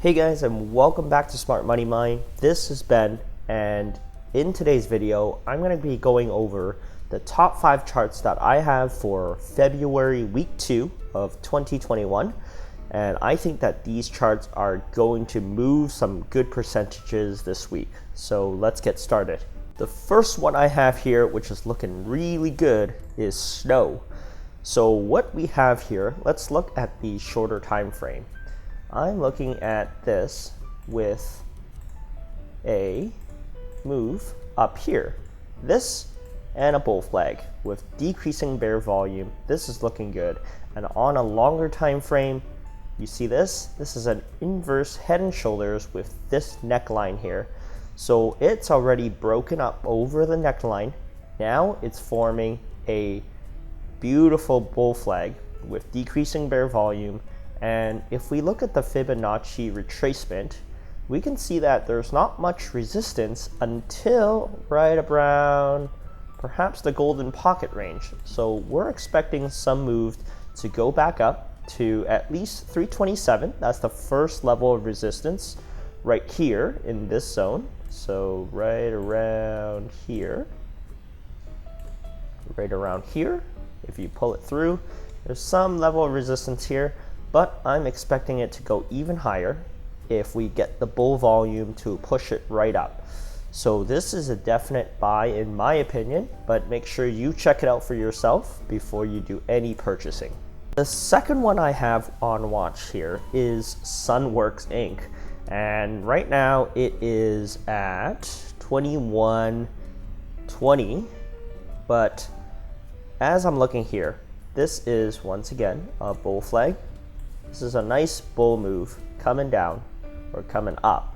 Hey guys, and welcome back to Smart Money Mind. This is Ben, and in today's video I'm going to be going over the top 5 charts that I have for February week 2 of 2021, and I think that these charts are going to move some good percentages this week. So let's get started. The first one I have here, which is looking really good, is snow. So what we have here, let's look at the shorter time frame. I'm looking at this with a move up here. This and a bull flag with decreasing bear volume. This is looking good. And on a longer time frame, you see this? This is an inverse head and shoulders with this neckline here. So it's already broken up over the neckline. Now it's forming a beautiful bull flag with decreasing bear volume. And if we look at the Fibonacci retracement, we can see that there's not much resistance until right around perhaps the golden pocket range. So we're expecting some move to go back up to at least 327. That's the first level of resistance right here in this zone. So right around here, if you pull it through, there's some level of resistance here. But I'm expecting it to go even higher if we get the bull volume to push it right up. So this is a definite buy in my opinion, but make sure you check it out for yourself before you do any purchasing. The second one I have on watch here is Sunworks Inc. And right now it is at 21.20, but as I'm looking here, this is once again a bull flag. This is a nice bull move coming down or coming up.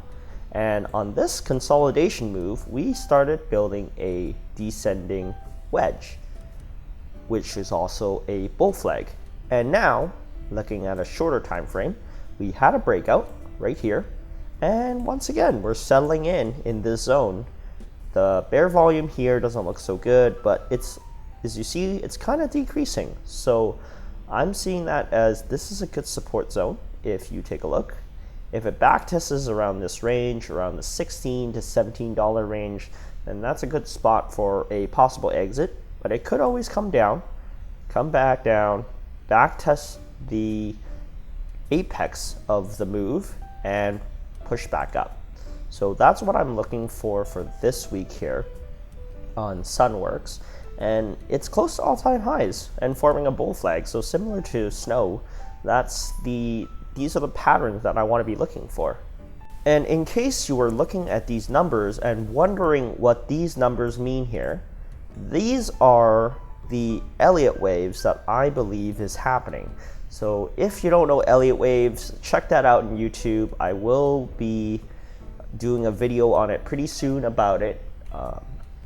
And on this consolidation move, we started building a descending wedge, which is also a bull flag. And now, looking at a shorter time frame, we had a breakout right here. And once again, we're settling in this zone. The bear volume here doesn't look so good, but it's, as you see, it's kind of decreasing. So I'm seeing that as this is a good support zone if you take a look. If it backtests around this range, around the $16 to $17 range, then that's a good spot for a possible exit. But it could always come down, come back down, backtest the apex of the move, and push back up. So that's what I'm looking for this week here on Sunworks. And it's close to all-time highs and forming a bull flag. So similar to snow, these are the patterns that I want to be looking for. And in case you were looking at these numbers and wondering what these numbers mean here, these are the Elliott waves that I believe is happening. So if you don't know Elliott waves, check that out on YouTube. I will be doing a video on it pretty soon about it.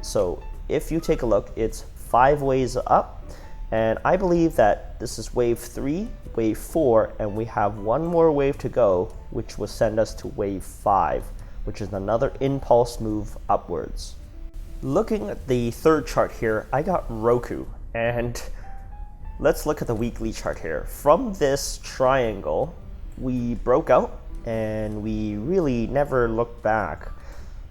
So if you take a look, it's 5 waves up, and I believe that this is wave 3, wave 4, and we have one more wave to go, which will send us to wave 5, which is another impulse move upwards. Looking at the third chart here, I got Roku, and let's look at the weekly chart here. From this triangle, we broke out, and we really never looked back.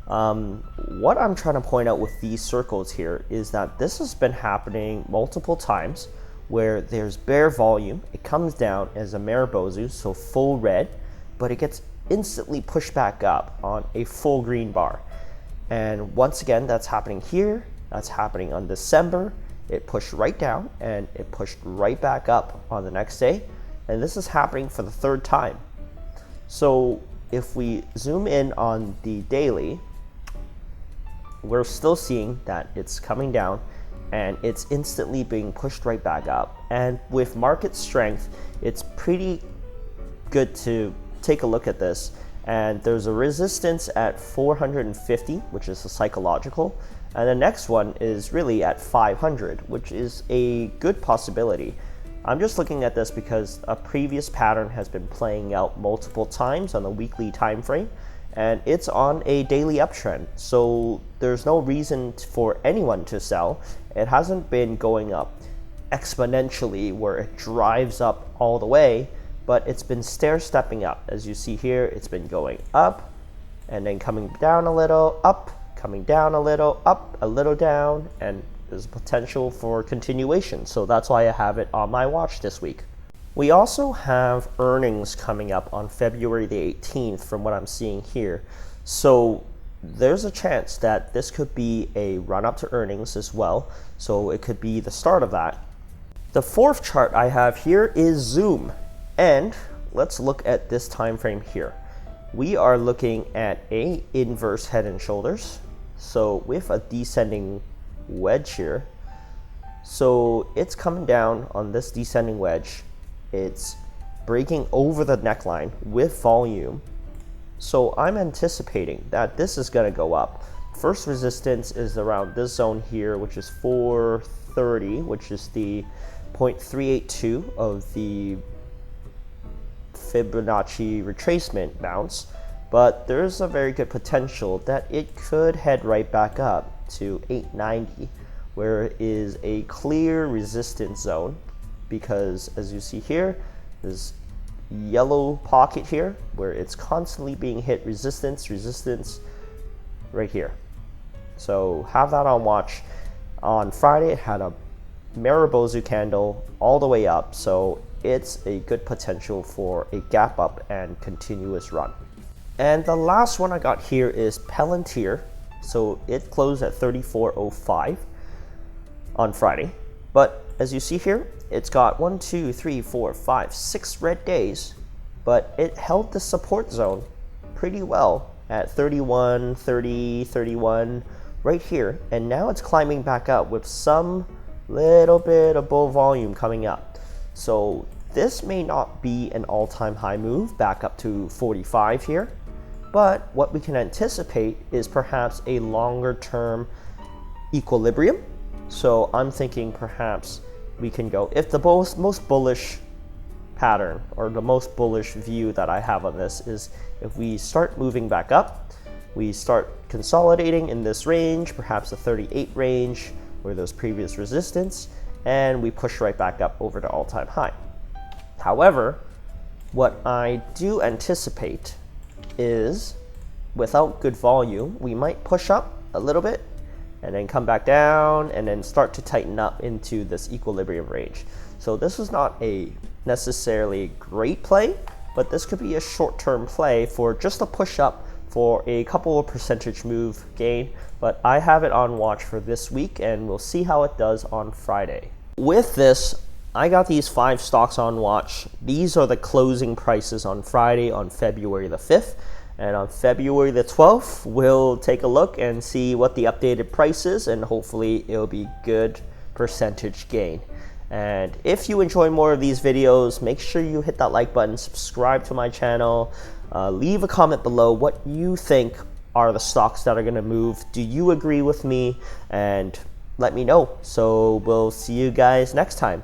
What I'm trying to point out with these circles here is that this has been happening multiple times where there's bear volume, it comes down as a Maribozu, so full red, but it gets instantly pushed back up on a full green bar. And once again, that's happening here, that's happening on December, it pushed right down and it pushed right back up on the next day, and this is happening for the third time. So if we zoom in on the daily, we're still seeing that it's coming down and it's instantly being pushed right back up. And with market strength, it's pretty good to take a look at this. And there's a resistance at 450, which is a psychological. And the next one is really at 500, which is a good possibility. I'm just looking at this because a previous pattern has been playing out multiple times on the weekly time frame. And it's on a daily uptrend, so there's no reason for anyone to sell. It hasn't been going up exponentially where it drives up all the way, but it's been stair-stepping up. As you see here, it's been going up and then coming down a little, up, coming down a little, up, a little down, and there's potential for continuation. So that's why I have it on my watch this week. We also have earnings coming up on February the 18th from what I'm seeing here. So there's a chance that this could be a run up to earnings as well. So it could be the start of that. The fourth chart I have here is Zoom. And let's look at this time frame here. We are looking at a inverse head and shoulders. So with a descending wedge here. So it's coming down on this descending wedge. It's breaking over the neckline with volume. So I'm anticipating that this is going to go up. First resistance is around this zone here, which is 430, which is the 0.382 of the Fibonacci retracement bounce. But there's a very good potential that it could head right back up to 890, where it is a clear resistance zone. Because as you see here, this yellow pocket here where it's constantly being hit resistance right here. So have that on watch. On Friday it had a Maribozu candle all the way up, so it's a good potential for a gap up and continuous run. And the last one I got here is Palantir. So it closed at 34.05 on Friday, but as you see here, it's got 1, 2, 3, 4, 5, 6 red days, but it held the support zone pretty well at 31, 30, 31 right here. And now it's climbing back up with some little bit of bull volume coming up. So this may not be an all-time high move back up to 45 here, but what we can anticipate is perhaps a longer term equilibrium. So I'm thinking perhaps we can go, if the most bullish pattern or the most bullish view that I have on this is if we start moving back up, we start consolidating in this range, perhaps the 38 range where there's previous resistance, and we push right back up over the all-time high. However, what I do anticipate is without good volume, we might push up a little bit and then come back down and then start to tighten up into this equilibrium range. So this is not a necessarily great play, but this could be a short-term play for just a push up for a couple of percentage move gain. But I have it on watch for this week and we'll see how it does on Friday. With this, I got these 5 stocks on watch. These are the closing prices on Friday on February the 5th. And on February the 12th, we'll take a look and see what the updated price is, and hopefully it'll be good percentage gain. And if you enjoy more of these videos, make sure you hit that like button, subscribe to my channel, leave a comment below what you think are the stocks that are going to move. Do you agree with me? And let me know. So we'll see you guys next time.